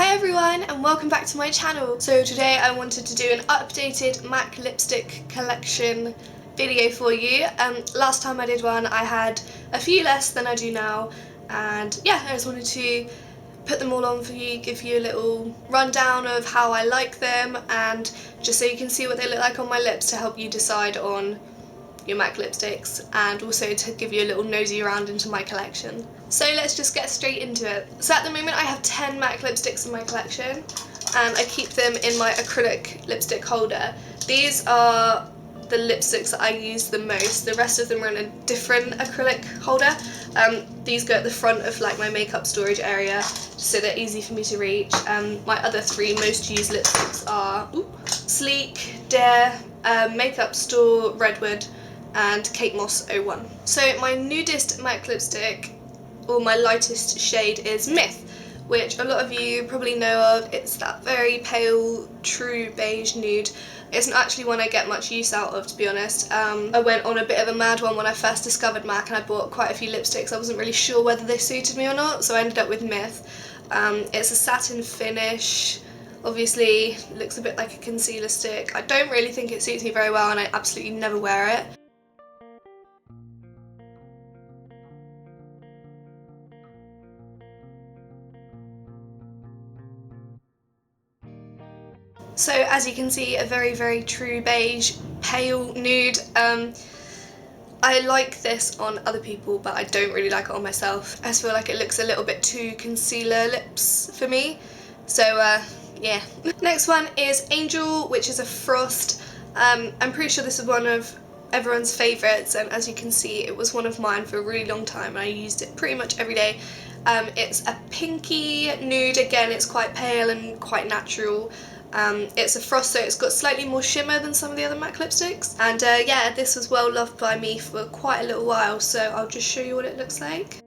Hi everyone and welcome back to my channel. So today I wanted to do an updated MAC lipstick collection video for you. Last time I did one I had a few less than I do now, and yeah, I just wanted to put them all on for you, give you a little rundown of how I like them, and just so you can see what they look like on my lips to help you decide on your MAC lipsticks, and also to give you a little nosy around into my collection. So let's just get straight into it. So at the moment I have 10 MAC lipsticks in my collection, and I keep them in my acrylic lipstick holder. These are the lipsticks that I use the most. The rest of them are in a different acrylic holder. These go at the front of like my makeup storage area, so they're easy for me to reach. My other three most used lipsticks are Sleek, Dare, Makeup Store, Redwood, and Kate Moss 01. So my nudist MAC lipstick, or my lightest shade, is Myth, which a lot of you probably know of. It's that very pale, true beige nude. It's not actually one I get much use out of, to be honest. I went on a bit of a mad one when I first discovered MAC, and I bought quite a few lipsticks. I wasn't really sure whether they suited me or not, so I ended up with Myth. It's a satin finish. Obviously looks a bit like a concealer stick. I don't really think it suits me very well, and I absolutely never wear it. So as you can see, a very, very true beige, pale nude. I like this on other people, but I don't really like it on myself. I just feel like it looks a little bit too concealer lips for me. So yeah. Next one is Angel, which is a frost. I'm pretty sure this is one of everyone's favourites, and as you can see it was one of mine for a really long time and I used it pretty much every day. It's a pinky nude. Again, it's quite pale and quite natural. It's a frost, so it's got slightly more shimmer than some of the other MAC lipsticks, and yeah, this was well loved by me for quite a little while, so I'll just show you what it looks like.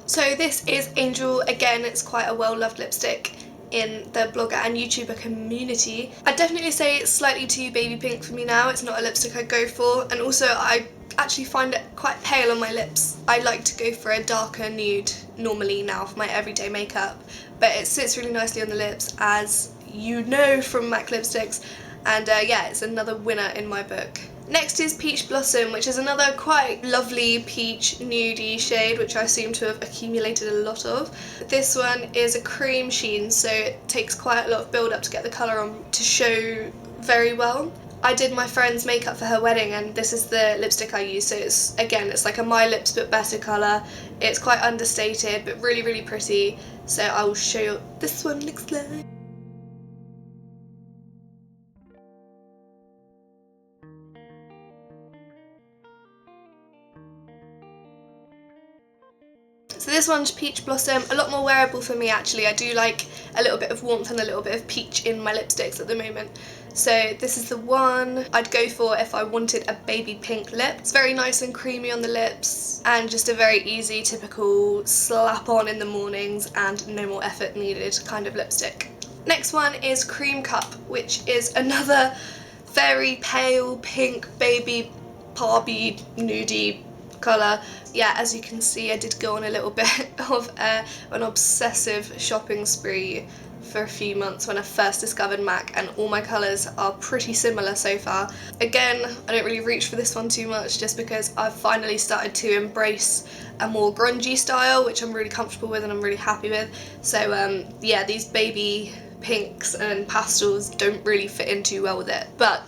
So this is Angel. Again, it's quite a well loved lipstick in the blogger and YouTuber community. I'd definitely say it's slightly too baby pink for me now. It's not a lipstick I go for, and also I actually find it quite pale on my lips. I like to go for a darker nude normally now for my everyday makeup, but it sits really nicely on the lips, as you know from MAC lipsticks, and yeah, it's another winner in my book. Next is Peach Blossom, which is another quite lovely peach nudie shade, which I seem to have accumulated a lot of. This one is a cream sheen, so it takes quite a lot of build up to get the colour on to show very well. I did my friend's makeup for her wedding, and this is the lipstick I use, so it's, again, it's like a My Lips but better colour. It's quite understated but really, really pretty, so I will show you what this one looks like. So this one's Peach Blossom, a lot more wearable for me actually. I do like a little bit of warmth and a little bit of peach in my lipsticks at the moment. So this is the one I'd go for if I wanted a baby pink lip. It's very nice and creamy on the lips, and just a very easy, typical slap on in the mornings and no more effort needed kind of lipstick. Next one is Creme Cup, which is another very pale pink baby Barbie nudie colour. Yeah, as you can see, I did go on a little bit of an obsessive shopping spree for a few months when I first discovered MAC, and all my colours are pretty similar so far. Again, I don't really reach for this one too much, just because I've finally started to embrace a more grungy style, which I'm really comfortable with and I'm really happy with. So yeah, these baby pinks and pastels don't really fit in too well with it, but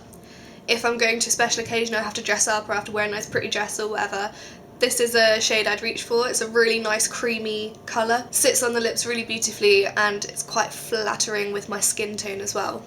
if I'm going to a special occasion, I have to dress up or I have to wear a nice pretty dress or whatever, this is a shade I'd reach for. It's a really nice creamy colour, sits on the lips really beautifully, and it's quite flattering with my skin tone as well.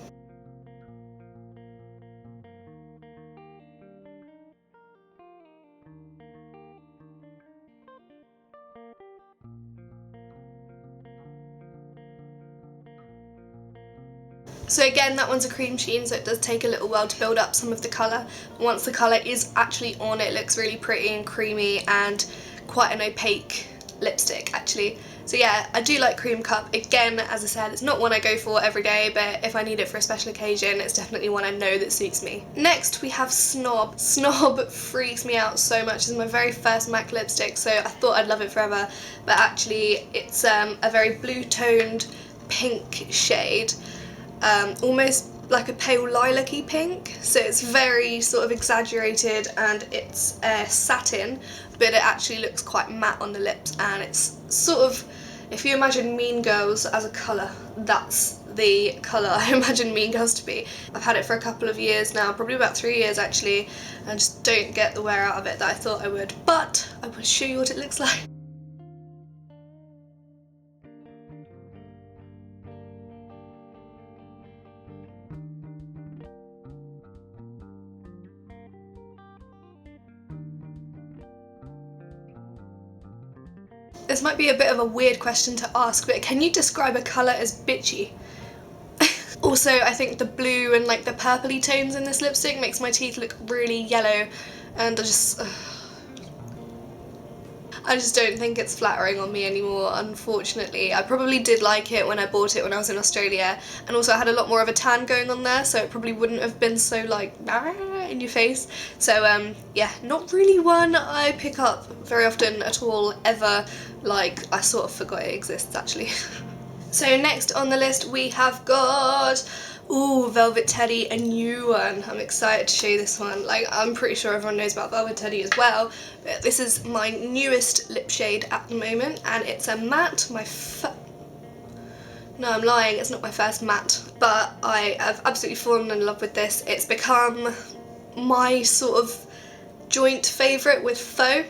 So again, that one's a cream sheen, so it does take a little while to build up some of the colour. Once the colour is actually on, it looks really pretty and creamy and quite an opaque lipstick actually. So yeah, I do like Creme Cup. Again, as I said, it's not one I go for every day, but if I need it for a special occasion, it's definitely one I know that suits me. Next, we have Snob. Snob freaks me out so much. This is my very first MAC lipstick, so I thought I'd love it forever, but actually it's a very blue-toned pink shade, almost like a pale lilac-y pink, so it's very sort of exaggerated, and it's satin, but it actually looks quite matte on the lips, and it's sort of, if you imagine Mean Girls as a colour, that's the colour I imagine Mean Girls to be. I've had it for a couple of years now, probably about 3 years actually, and I just don't get the wear out of it that I thought I would, but I will show you what it looks like. This might be a bit of a weird question to ask, but can you describe a colour as bitchy? Also, I think the blue and like the purpley tones in this lipstick makes my teeth look really yellow, and I just don't think it's flattering on me anymore, unfortunately. I probably did like it when I bought it when I was in Australia, and also I had a lot more of a tan going on there, so it probably wouldn't have been so like in your face. So yeah, not really one I pick up very often at all, ever. Like, I sort of forgot it exists actually. So next on the list we have got, ooh, Velvet Teddy, a new one. I'm excited to show you this one. Like, I'm pretty sure everyone knows about Velvet Teddy as well, but this is my newest lip shade at the moment, and it's a matte. No, I'm lying, it's not my first matte, but I have absolutely fallen in love with this. It's become my sort of joint favourite with Faux.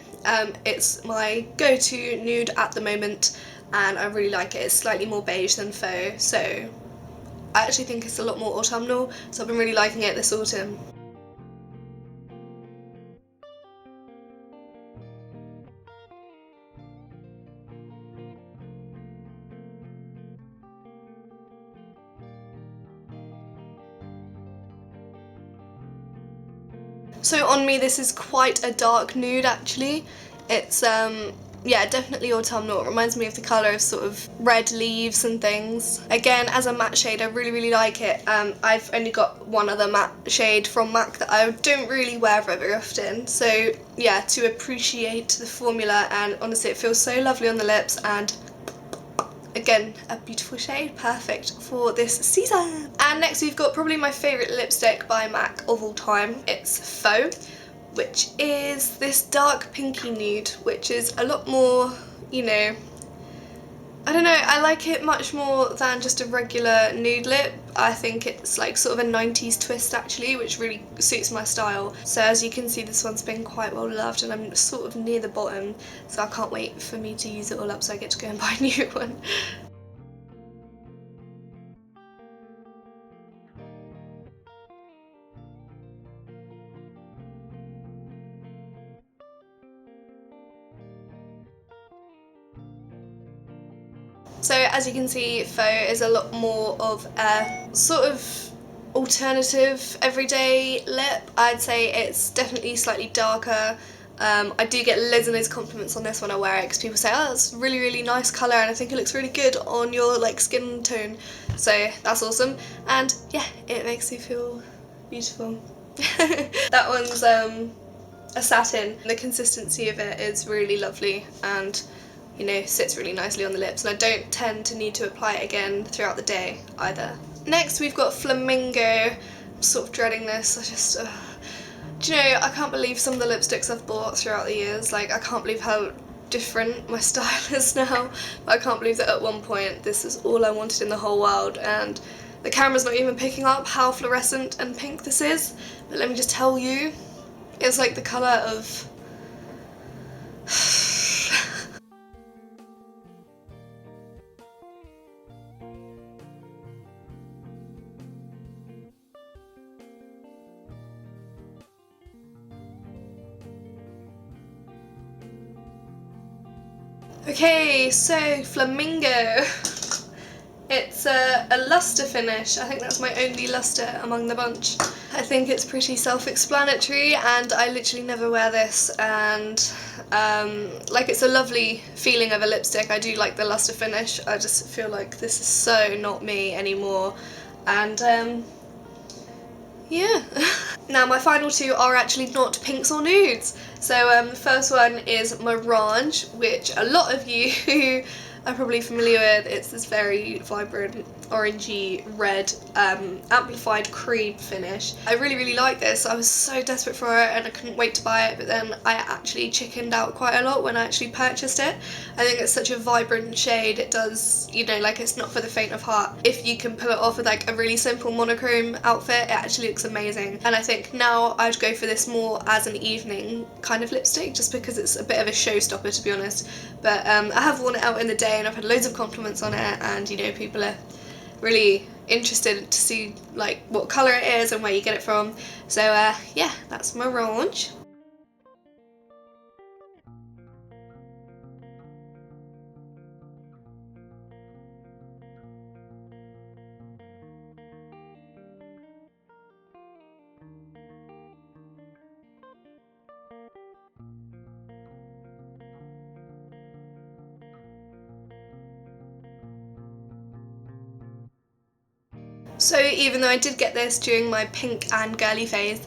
It's my go-to nude at the moment, and I really like it. It's slightly more beige than Faux, so I actually think it's a lot more autumnal, so I've been really liking it this autumn. So on me this is quite a dark nude actually. It's yeah, definitely autumnal. It reminds me of the colour of sort of red leaves and things. Again, as a matte shade, I really like it. I've only got one other matte shade from MAC that I don't really wear very often. So yeah, to appreciate the formula, and honestly it feels so lovely on the lips, and again, a beautiful shade, perfect for this season. And next we've got probably my favourite lipstick by MAC of all time. It's Faux, which is this dark pinky nude, which is a lot more, you know, I don't know, I like it much more than just a regular nude lip. I think it's like sort of a 90s twist actually, which really suits my style. So as you can see, this one's been quite well loved, and I'm sort of near the bottom, so I can't wait for me to use it all up so I get to go and buy a new one. So as you can see, Faux is a lot more of a sort of alternative everyday lip. I'd say it's definitely slightly darker. I do get loads and loads of compliments on this when I wear it, because people say, oh, it's really nice colour, and I think it looks really good on your like skin tone. So that's awesome, and yeah, it makes me feel beautiful. That one's a satin. The consistency of it is really lovely, and you know, sits really nicely on the lips, and I don't tend to need to apply it again throughout the day either. Next we've got Flamingo. I'm sort of dreading this. I just, do you know, I can't believe some of the lipsticks I've bought throughout the years. Like, I can't believe how different my style is now. But I can't believe that at one point this is all I wanted in the whole world, and the camera's not even picking up how fluorescent and pink this is. But let me just tell you, it's like the colour of Okay, so Flamingo. It's a luster finish. I think that's my only luster among the bunch. I think it's pretty self-explanatory, and I literally never wear this, and like, it's a lovely feeling of a lipstick. I do like the luster finish. I just feel like this is so not me anymore, and yeah. Now my final two are actually not pinks or nudes. So the first one is Morange, which a lot of you are probably familiar with. It's this very vibrant orangey red amplified cream finish. I really like this. I was so desperate for it and I couldn't wait to buy it, but then I actually chickened out quite a lot when I actually purchased it. I think it's such a vibrant shade. It does, you know, like, it's not for the faint of heart. If you can pull it off with like a really simple monochrome outfit, it actually looks amazing. And I think now I'd go for this more as an evening kind of lipstick, just because it's a bit of a showstopper, to be honest. But I have worn it out in the day and I've had loads of compliments on it, and you know, people are really interested to see like what colour it is and where you get it from. So yeah, that's Morange. So even though I did get this during my pink and girly phase,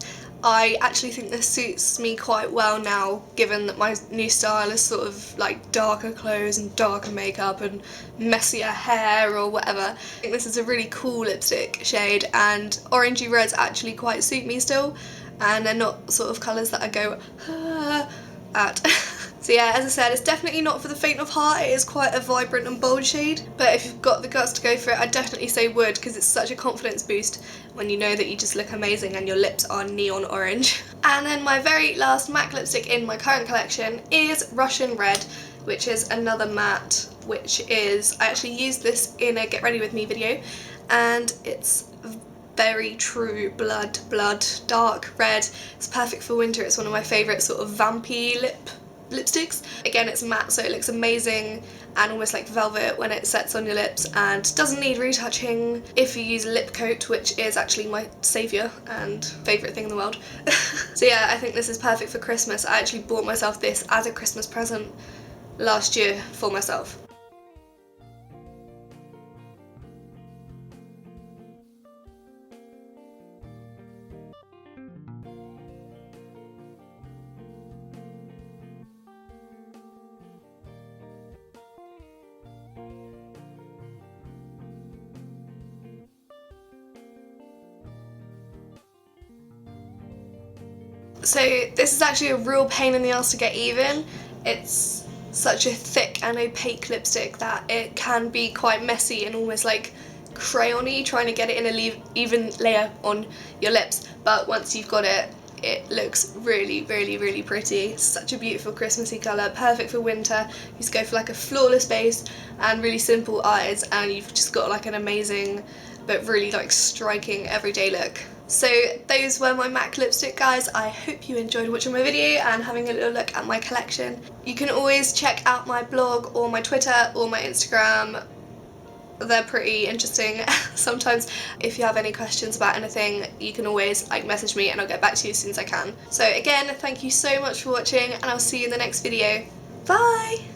I actually think this suits me quite well now, given that my new style is sort of like darker clothes and darker makeup and messier hair or whatever. I think this is a really cool lipstick shade, and orangey reds actually quite suit me still, and they're not sort of colours that I go at. So yeah, as I said, it's definitely not for the faint of heart. It is quite a vibrant and bold shade, but if you've got the guts to go for it, I'd definitely say would, because it's such a confidence boost when you know that you just look amazing and your lips are neon orange. And then my very last MAC lipstick in my current collection is Russian Red, which is another matte, which is, I actually used this in a Get Ready With Me video, and it's very true blood dark red. It's perfect for winter. It's one of my favourite sort of vampy lipsticks. Again, it's matte, so it looks amazing and almost like velvet when it sets on your lips, and doesn't need retouching if you use a lip coat, which is actually my saviour and favourite thing in the world. So yeah, I think this is perfect for Christmas. I actually bought myself this as a Christmas present last year for myself. So this is actually a real pain in the ass to get even. It's such a thick and opaque lipstick that it can be quite messy and almost like crayon-y trying to get it in a even layer on your lips. But once you've got it, it looks really pretty. It's such a beautiful Christmassy colour, perfect for winter. You just go for like a flawless base and really simple eyes, and you've just got like an amazing but really like striking everyday look. So those were my MAC lipstick, guys. I hope you enjoyed watching my video and having a little look at my collection. You can always check out my blog or my Twitter or my Instagram. They're pretty interesting sometimes. If you have any questions about anything, you can always like message me and I'll get back to you as soon as I can. So again, thank you so much for watching, and I'll see you in the next video. Bye!